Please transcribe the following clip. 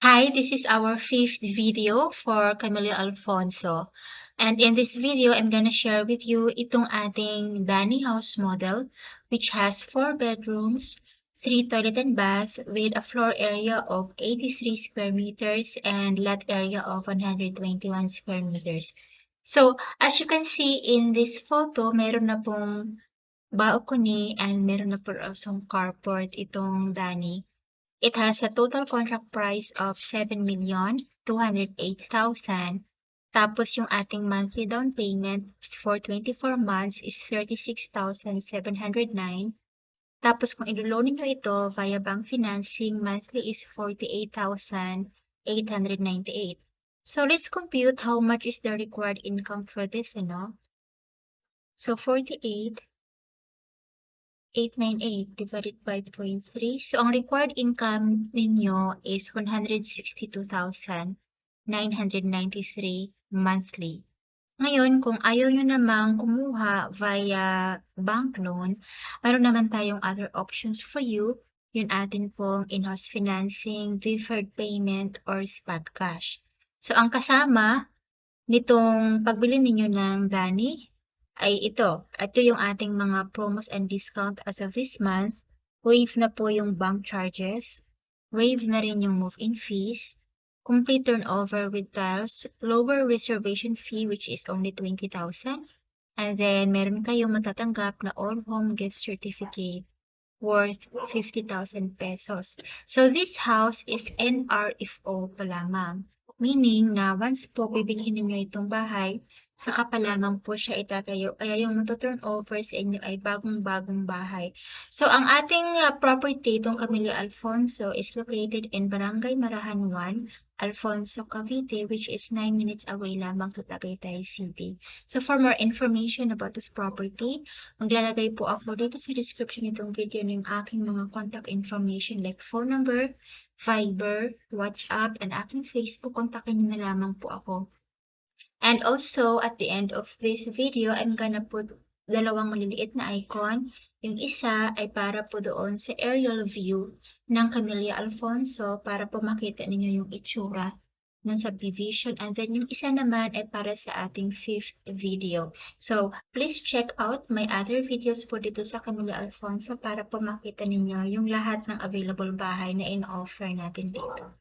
Hi, this is our fifth video for Camella Alfonso. And in this video, I'm gonna share with you itong ating Dani house model, which has 4 bedrooms, 3 toilet and bath with a floor area of 83 square meters and lot area of 121 square meters. So, as you can see in this photo, meron na pong balcony and meron na po also carport itong Dani. It has a total contract price of 7,208,000. Tapos yung ating monthly down payment for 24 months is 36,709. Tapos kung ilo-loan nyo ito via bank financing, monthly is 48,898. So let's compute how much is the required income for this, ano? So 48,898 divided by 0.3. So, ang required income ninyo is 162,993 monthly. Ngayon, kung ayaw nyo namang kumuha via bank loan, mayroon naman tayong other options for you. Yun atin pong in-house financing, deferred payment, or spot cash. So, ang kasama nitong pagbili ninyo ng Dani ay ito. Ito yung ating mga promos and discount as of this month. Waive na po yung bank charges. Waive na rin yung move-in fees. Complete turnover with tiles. Lower reservation fee which is only 20,000. And then meron kayong matatanggap na all home gift certificate worth 50,000 pesos. So this house is NRFO pa lamang. Meaning na once po bibilhin ninyo itong bahay, saka pa lamang po siya itatayo. Kaya yung turnover sa inyo ay bagong-bagong bahay. So ang ating property, itong Camella Alfonso, is located in Barangay Marahan 1, Alfonso, Cavite, which is 9 minutes away lamang to Tagaytay City. So for more information about this property, maglalagay po ako dito sa description nitong video ng aking mga contact information like phone number, Viber, WhatsApp, and aking Facebook. Kontakin niyo na lamang po ako. And also, at the end of this video, I'm gonna put dalawang maliliit na icon. Yung isa ay para po doon sa aerial view ng Camella Alfonso para po makita ninyo yung itsura ng subdivision. And then yung isa naman ay para sa ating fifth video. So, please check out my other videos po dito sa Camella Alfonso para po makita ninyo yung lahat ng available bahay na in-offer natin dito.